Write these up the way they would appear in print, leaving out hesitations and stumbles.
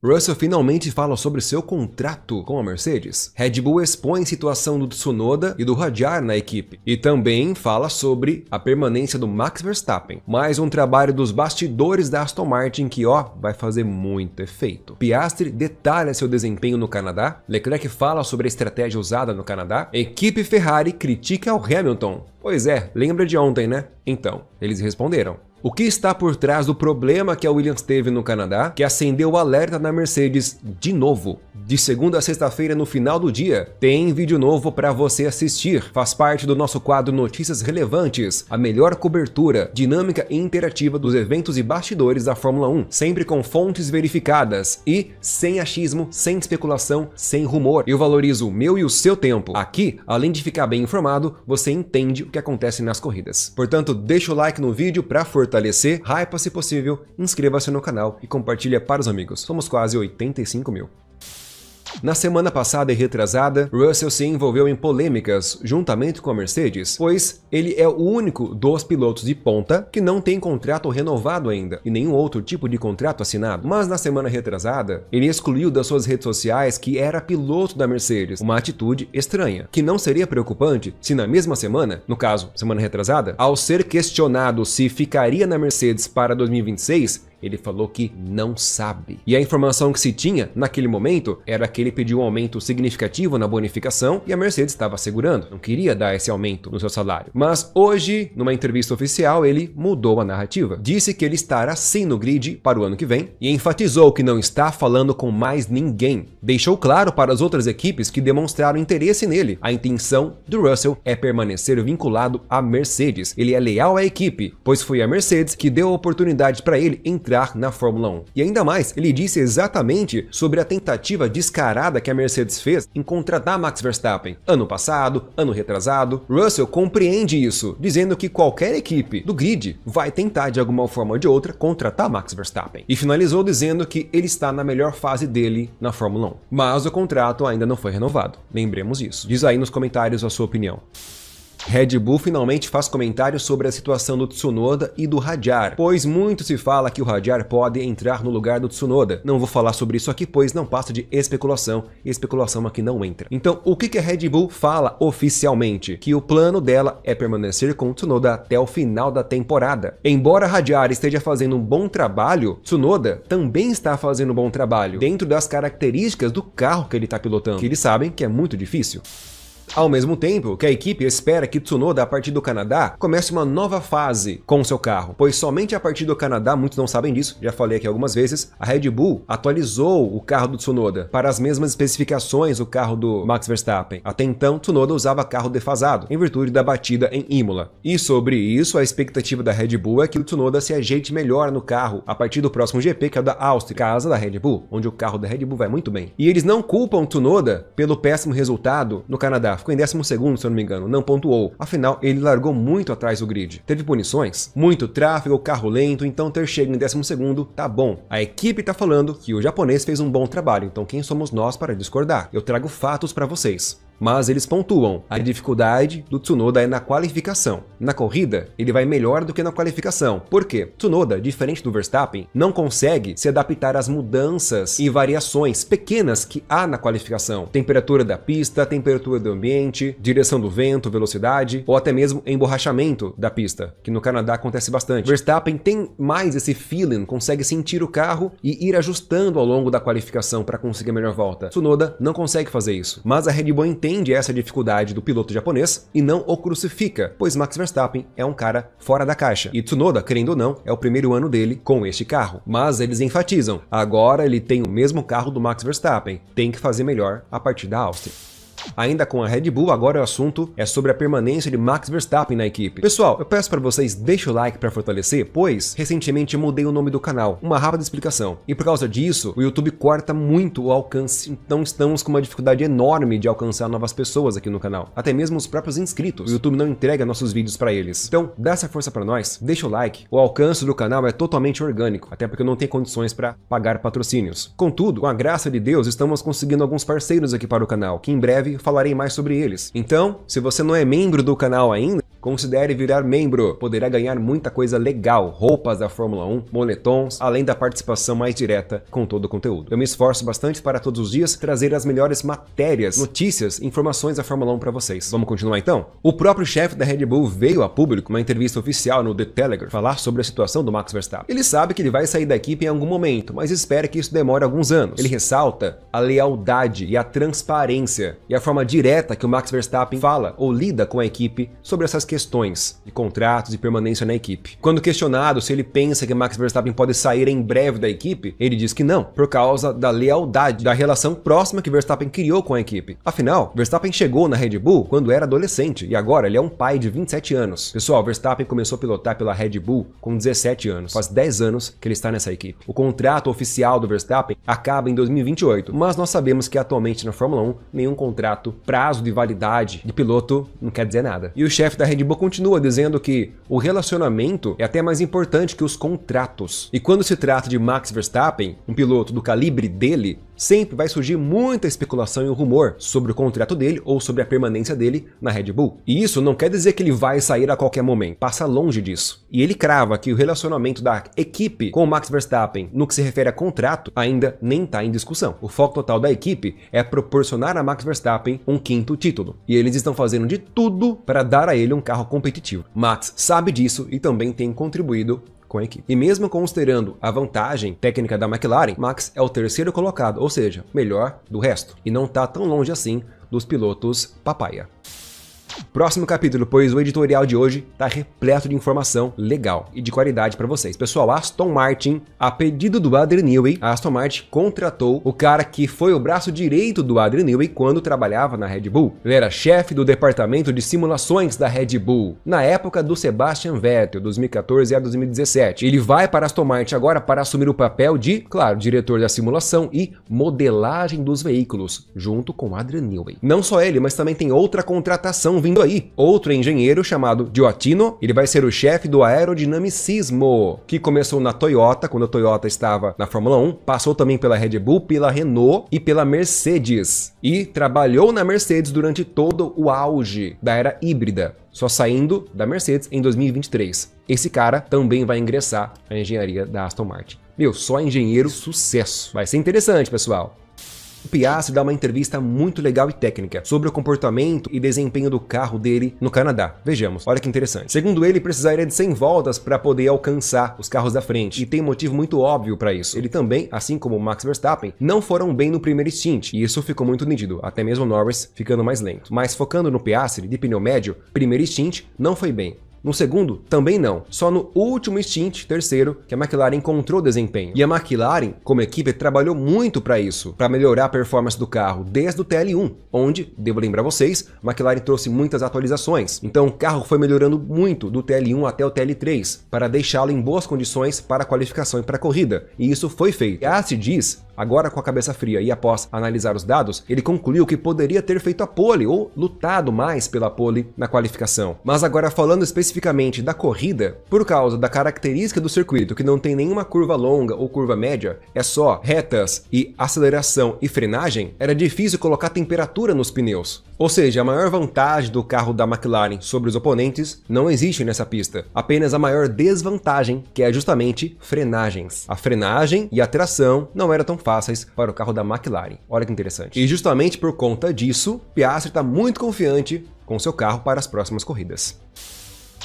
Russell finalmente fala sobre seu contrato com a Mercedes. Red Bull expõe a situação do Tsunoda e do Hadjar na equipe. E também fala sobre a permanência do Max Verstappen. Mais um trabalho dos bastidores da Aston Martin que, vai fazer muito efeito. Piastri detalha seu desempenho no Canadá. Leclerc fala sobre a estratégia usada no Canadá. Equipe Ferrari critica o Hamilton. Pois é, lembra de ontem, né? Então, eles responderam. O que está por trás do problema que a Williams teve no Canadá, que acendeu o alerta na Mercedes de novo? De segunda a sexta-feira no final do dia, tem vídeo novo para você assistir. Faz parte do nosso quadro Notícias Relevantes, a melhor cobertura, dinâmica e interativa dos eventos e bastidores da Fórmula 1, sempre com fontes verificadas e sem achismo, sem especulação, sem rumor. Eu valorizo o meu e o seu tempo. Aqui, além de ficar bem informado, você entende o que acontece nas corridas. Portanto, deixa o like no vídeo para fortalecer, hypa se possível, inscreva-se no canal e compartilha para os amigos. Somos quase 85 mil. Na semana passada e retrasada, Russell se envolveu em polêmicas juntamente com a Mercedes, pois ele é o único dos pilotos de ponta que não tem contrato renovado ainda e nenhum outro tipo de contrato assinado. Mas na semana retrasada, ele excluiu das suas redes sociais que era piloto da Mercedes, uma atitude estranha, que não seria preocupante se na mesma semana, no caso, semana retrasada, ao ser questionado se ficaria na Mercedes para 2026, ele falou que não sabe. E a informação que se tinha naquele momento era que ele pediu um aumento significativo na bonificação e a Mercedes estava segurando, não queria dar esse aumento no seu salário. Mas hoje, numa entrevista oficial, ele mudou a narrativa. Disse que ele estará sim no grid para o ano que vem e enfatizou que não está falando com mais ninguém. Deixou claro para as outras equipes que demonstraram interesse nele. A intenção do Russell é permanecer vinculado à Mercedes. Ele é leal à equipe, pois foi a Mercedes que deu a oportunidade para ele entrar na Fórmula 1. E ainda mais, ele disse exatamente sobre a tentativa descarada que a Mercedes fez em contratar Max Verstappen. Ano passado, ano retrasado, Russell compreende isso, dizendo que qualquer equipe do grid vai tentar de alguma forma ou de outra contratar Max Verstappen. E finalizou dizendo que ele está na melhor fase dele na Fórmula 1. Mas o contrato ainda não foi renovado. Lembremos isso. Diz aí nos comentários a sua opinião. Red Bull finalmente faz comentários sobre a situação do Tsunoda e do Hadjar, pois muito se fala que o Hadjar pode entrar no lugar do Tsunoda. Não vou falar sobre isso aqui, pois não passa de especulação, e especulação aqui não entra. Então, o que a Red Bull fala oficialmente? Que o plano dela é permanecer com o Tsunoda até o final da temporada. Embora Hadjar esteja fazendo um bom trabalho, Tsunoda também está fazendo um bom trabalho, dentro das características do carro que ele está pilotando, que eles sabem que é muito difícil. Ao mesmo tempo que a equipe espera que Tsunoda, a partir do Canadá, comece uma nova fase com seu carro, pois somente a partir do Canadá, muitos não sabem disso, já falei aqui algumas vezes, a Red Bull atualizou o carro do Tsunoda para as mesmas especificações do carro do Max Verstappen. Até então, Tsunoda usava carro defasado, em virtude da batida em Imola. E sobre isso, a expectativa da Red Bull é que o Tsunoda se ajeite melhor no carro a partir do próximo GP, que é o da Áustria, casa da Red Bull, onde o carro da Red Bull vai muito bem. E eles não culpam Tsunoda pelo péssimo resultado no Canadá. Ficou em 12º, se eu não me engano, não pontuou. Afinal, ele largou muito atrás do grid. Teve punições, muito tráfego, carro lento, então ter chegado em 12º tá bom. A equipe tá falando que o japonês fez um bom trabalho, então quem somos nós para discordar? Eu trago fatos para vocês. Mas eles pontuam, a dificuldade do Tsunoda é na qualificação. Na corrida, ele vai melhor do que na qualificação. Por quê? Tsunoda, diferente do Verstappen, não consegue se adaptar às mudanças e variações pequenas que há na qualificação. Temperatura da pista, temperatura do ambiente, direção do vento, velocidade, ou até mesmo emborrachamento da pista, que no Canadá acontece bastante. Verstappen tem mais esse feeling, consegue sentir o carro e ir ajustando ao longo da qualificação para conseguir a melhor volta. Tsunoda não consegue fazer isso, mas a Red Bull entende essa dificuldade do piloto japonês e não o crucifica, pois Max Verstappen é um cara fora da caixa. E Tsunoda, querendo ou não, é o primeiro ano dele com este carro. Mas eles enfatizam, agora ele tem o mesmo carro do Max Verstappen, tem que fazer melhor a partir da Áustria. Ainda com a Red Bull, agora o assunto é sobre a permanência de Max Verstappen na equipe. Pessoal, eu peço para vocês deixem o like para fortalecer, pois recentemente eu mudei o nome do canal. Uma rápida explicação. E por causa disso, o YouTube corta muito o alcance, então estamos com uma dificuldade enorme de alcançar novas pessoas aqui no canal. Até mesmo os próprios inscritos. O YouTube não entrega nossos vídeos para eles. Então, dá essa força para nós, deixa o like. O alcance do canal é totalmente orgânico, até porque eu não tenho condições para pagar patrocínios. Contudo, com a graça de Deus, estamos conseguindo alguns parceiros aqui para o canal, que em breve falarei mais sobre eles. Então, se você não é membro do canal ainda, considere virar membro. Poderá ganhar muita coisa legal, roupas da Fórmula 1, moletons, além da participação mais direta com todo o conteúdo. Eu me esforço bastante para todos os dias trazer as melhores matérias, notícias, informações da Fórmula 1 para vocês. Vamos continuar então? O próprio chefe da Red Bull veio a público, uma entrevista oficial no The Telegraph, falar sobre a situação do Max Verstappen. Ele sabe que ele vai sair da equipe em algum momento, mas espera que isso demore alguns anos. Ele ressalta a lealdade e a transparência e a forma direta que o Max Verstappen fala ou lida com a equipe sobre essas questões de contratos e permanência na equipe. Quando questionado se ele pensa que Max Verstappen pode sair em breve da equipe, ele diz que não, por causa da lealdade, da relação próxima que Verstappen criou com a equipe. Afinal, Verstappen chegou na Red Bull quando era adolescente e agora ele é um pai de 27 anos. Pessoal, Verstappen começou a pilotar pela Red Bull com 17 anos. Faz 10 anos que ele está nessa equipe. O contrato oficial do Verstappen acaba em 2028, mas nós sabemos que atualmente na Fórmula 1 nenhum contrato, prazo de validade de piloto não quer dizer nada. E o chefe da Red Bull continua dizendo que o relacionamento é até mais importante que os contratos. E quando se trata de Max Verstappen, um piloto do calibre dele, sempre vai surgir muita especulação e rumor sobre o contrato dele ou sobre a permanência dele na Red Bull. E isso não quer dizer que ele vai sair a qualquer momento, passa longe disso. E ele crava que o relacionamento da equipe com o Max Verstappen no que se refere a contrato ainda nem está em discussão. O foco total da equipe é proporcionar a Max Verstappen um 5º título. E eles estão fazendo de tudo para dar a ele um carro competitivo. Max sabe disso e também tem contribuído com a equipe. E mesmo considerando a vantagem técnica da McLaren, Max é o 3º colocado, ou seja, melhor do resto. E não está tão longe assim dos pilotos papaya. Próximo capítulo, pois o editorial de hoje está repleto de informação legal e de qualidade para vocês. Pessoal, Aston Martin, a pedido do Adrian Newey, a Aston Martin contratou o cara que foi o braço direito do Adrian Newey quando trabalhava na Red Bull. Ele era chefe do departamento de simulações da Red Bull, na época do Sebastian Vettel, 2014 a 2017. Ele vai para a Aston Martin agora para assumir o papel de, claro, diretor da simulação e modelagem dos veículos, junto com Adrian Newey. Não só ele, mas também tem outra contratação vindo aí. Outro engenheiro chamado Giottino, ele vai ser o chefe do aerodinamicismo, que começou na Toyota, quando a Toyota estava na Fórmula 1, passou também pela Red Bull, pela Renault e pela Mercedes. E trabalhou na Mercedes durante todo o auge da era híbrida, só saindo da Mercedes em 2023. Esse cara também vai ingressar na engenharia da Aston Martin. Meu, só engenheiro sucesso. Vai ser interessante, pessoal. O Piastri dá uma entrevista muito legal e técnica sobre o comportamento e desempenho do carro dele no Canadá. Vejamos, olha que interessante. Segundo ele, precisaria de 100 voltas para poder alcançar os carros da frente, e tem um motivo muito óbvio para isso. Ele também, assim como o Max Verstappen, não foram bem no primeiro stint, e isso ficou muito nítido, até mesmo o Norris ficando mais lento. Mas focando no Piastri, de pneu médio, primeiro stint não foi bem. No segundo, também não. Só no último stint, terceiro, que a McLaren encontrou desempenho. E a McLaren, como equipe, trabalhou muito para isso, para melhorar a performance do carro desde o TL1, onde, devo lembrar vocês, a McLaren trouxe muitas atualizações. Então o carro foi melhorando muito do TL1 até o TL3, para deixá-lo em boas condições para a qualificação e para a corrida. E isso foi feito. Piastri diz, agora com a cabeça fria e após analisar os dados, ele concluiu que poderia ter feito a pole ou lutado mais pela pole na qualificação. Mas agora falando especificamente da corrida, por causa da característica do circuito que não tem nenhuma curva longa ou curva média, é só retas e aceleração e frenagem, era difícil colocar temperatura nos pneus. Ou seja, a maior vantagem do carro da McLaren sobre os oponentes não existe nessa pista, apenas a maior desvantagem, que é justamente frenagens. A frenagem e a tração não eram tão fáceis para o carro da McLaren. Olha que interessante. E justamente por conta disso, Piastri está muito confiante com seu carro para as próximas corridas.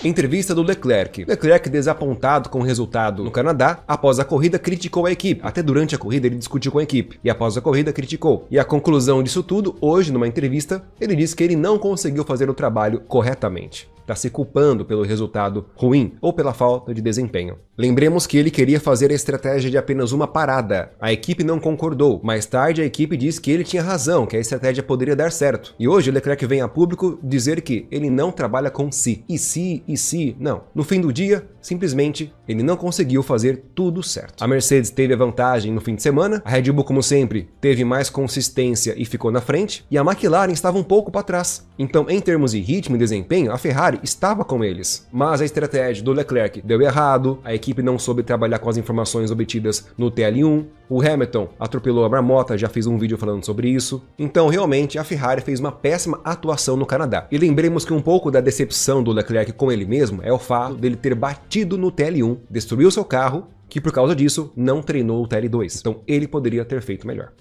Entrevista do Leclerc. Leclerc, desapontado com o resultado no Canadá, após a corrida criticou a equipe. Até durante a corrida ele discutiu com a equipe, e após a corrida criticou. E a conclusão disso tudo, hoje numa entrevista, ele disse que ele não conseguiu fazer o trabalho corretamente. Está se culpando pelo resultado ruim ou pela falta de desempenho. Lembremos que ele queria fazer a estratégia de apenas uma parada. A equipe não concordou. Mais tarde a equipe disse que ele tinha razão, que a estratégia poderia dar certo. E hoje o Leclerc vem a público dizer que ele não trabalha com si. E se, não. No fim do dia, simplesmente, ele não conseguiu fazer tudo certo. A Mercedes teve a vantagem no fim de semana, a Red Bull, como sempre, teve mais consistência e ficou na frente, e a McLaren estava um pouco para trás. Então, em termos de ritmo e desempenho, a Ferrari Ferrari estava com eles, mas a estratégia do Leclerc deu errado, a equipe não soube trabalhar com as informações obtidas no TL1, o Hamilton atropelou a marmota, já fiz um vídeo falando sobre isso. Então, realmente, a Ferrari fez uma péssima atuação no Canadá. E lembremos que um pouco da decepção do Leclerc com ele mesmo é o fato dele ter batido no TL1, destruiu seu carro, que por causa disso não treinou o TL2. Então, ele poderia ter feito melhor.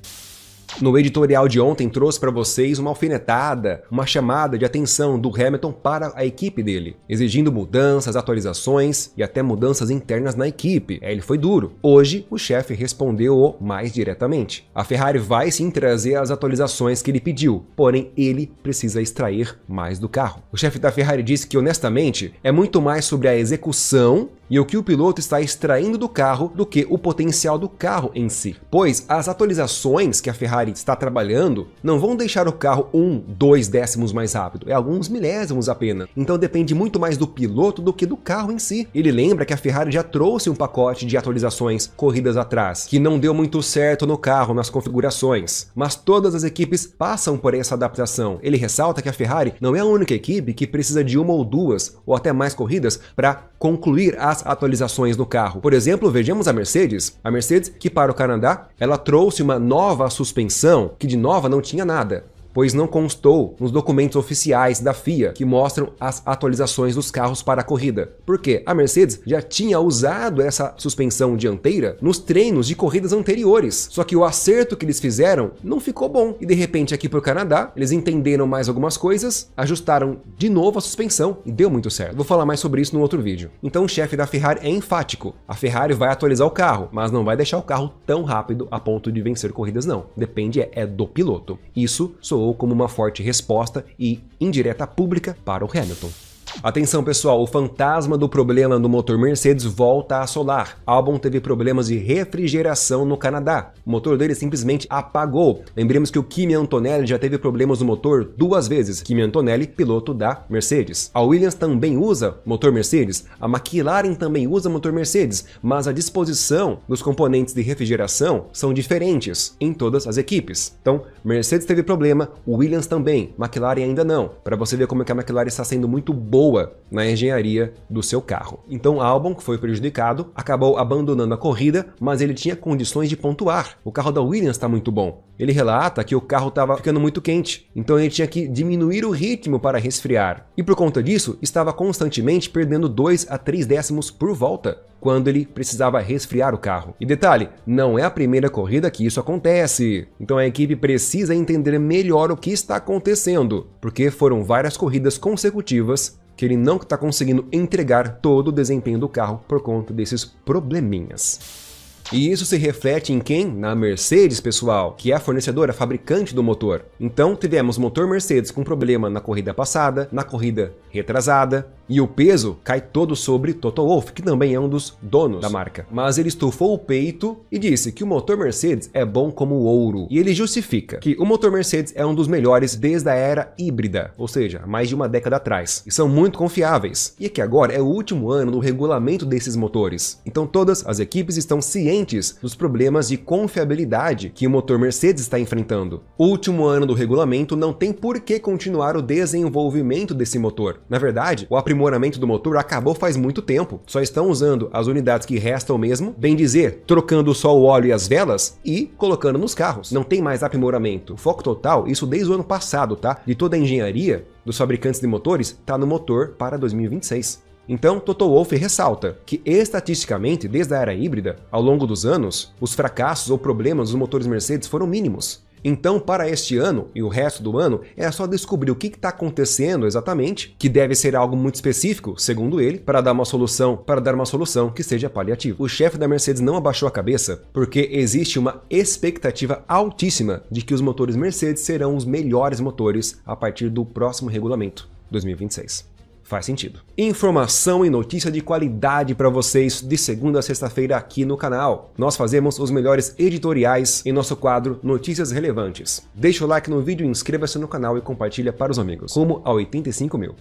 No editorial de ontem trouxe para vocês uma alfinetada, uma chamada de atenção do Hamilton para a equipe dele, exigindo mudanças, atualizações e até mudanças internas na equipe. Ele foi duro. Hoje, o chefe respondeu mais diretamente. A Ferrari vai sim trazer as atualizações que ele pediu, porém ele precisa extrair mais do carro. O chefe da Ferrari disse que, honestamente, é muito mais sobre a execução e o que o piloto está extraindo do carro do que o potencial do carro em si. Pois as atualizações que a Ferrari está trabalhando não vão deixar o carro 1, 2 décimos mais rápido, é alguns milésimos apenas. Então depende muito mais do piloto do que do carro em si. Ele lembra que a Ferrari já trouxe um pacote de atualizações corridas atrás, que não deu muito certo no carro, nas configurações. Mas todas as equipes passam por essa adaptação. Ele ressalta que a Ferrari não é a única equipe que precisa de uma ou duas, ou até mais corridas, para concluir as atualizações no carro. Por exemplo, vejamos a Mercedes. A Mercedes, que para o Canadá, ela trouxe uma nova suspensão, que de nova não tinha nada, pois não constou nos documentos oficiais da FIA que mostram as atualizações dos carros para a corrida. Porque a Mercedes já tinha usado essa suspensão dianteira nos treinos de corridas anteriores, só que o acerto que eles fizeram não ficou bom. E de repente aqui para o Canadá, eles entenderam mais algumas coisas, ajustaram de novo a suspensão e deu muito certo. Vou falar mais sobre isso no outro vídeo. Então o chefe da Ferrari é enfático. A Ferrari vai atualizar o carro, mas não vai deixar o carro tão rápido a ponto de vencer corridas não. Depende do piloto. Isso soou como uma forte resposta e indireta pública para o Hamilton. Atenção pessoal, o fantasma do problema no motor Mercedes volta a assolar. Albon teve problemas de refrigeração no Canadá. O motor dele simplesmente apagou. Lembremos que o Kimi Antonelli já teve problemas no motor 2 vezes. Kimi Antonelli, piloto da Mercedes. A Williams também usa motor Mercedes. A McLaren também usa motor Mercedes. Mas a disposição dos componentes de refrigeração são diferentes em todas as equipes. Então, Mercedes teve problema, o Williams também. McLaren ainda não. Para você ver como é que a McLaren está sendo muito boa na engenharia do seu carro. Então Albon, que foi prejudicado, acabou abandonando a corrida, mas ele tinha condições de pontuar. O carro da Williams está muito bom. Ele relata que o carro estava ficando muito quente, então ele tinha que diminuir o ritmo para resfriar. E por conta disso, estava constantemente perdendo 2 a 3 décimos por volta, quando ele precisava resfriar o carro. E detalhe, não é a primeira corrida que isso acontece. Então a equipe precisa entender melhor o que está acontecendo, porque foram várias corridas consecutivas que ele não está conseguindo entregar todo o desempenho do carro por conta desses probleminhas. E isso se reflete em quem? Na Mercedes, pessoal, que é a fornecedora, a fabricante do motor. Então tivemos motor Mercedes com problema na corrida passada, na corrida retrasada, e o peso cai todo sobre Toto Wolff, que também é um dos donos da marca. Mas ele estufou o peito e disse que o motor Mercedes é bom como ouro. E ele justifica que o motor Mercedes é um dos melhores desde a era híbrida, ou seja, há mais de uma década atrás. E são muito confiáveis. E que agora é o último ano do regulamento desses motores. Então todas as equipes estão cientes dos problemas de confiabilidade que o motor Mercedes está enfrentando. O último ano do regulamento não tem por que continuar o desenvolvimento desse motor. Na verdade, o aprimoramento do motor acabou faz muito tempo. Só estão usando as unidades que restam mesmo, bem dizer, trocando só o óleo e as velas e colocando nos carros. Não tem mais aprimoramento. O foco total, isso desde o ano passado, tá? De toda a engenharia dos fabricantes de motores, tá no motor para 2026. Então, Toto Wolff ressalta que, estatisticamente, desde a era híbrida, ao longo dos anos, os fracassos ou problemas dos motores Mercedes foram mínimos. Então, para este ano e o resto do ano, é só descobrir o que está acontecendo exatamente, que deve ser algo muito específico, segundo ele, para dar uma solução que seja paliativa. O chefe da Mercedes não abaixou a cabeça, porque existe uma expectativa altíssima de que os motores Mercedes serão os melhores motores a partir do próximo regulamento, 2026. Faz sentido. Informação e notícia de qualidade para vocês de segunda a sexta-feira aqui no canal. Nós fazemos os melhores editoriais em nosso quadro Notícias Relevantes. Deixa o like no vídeo, inscreva-se no canal e compartilha para os amigos. Rumo a 85 mil.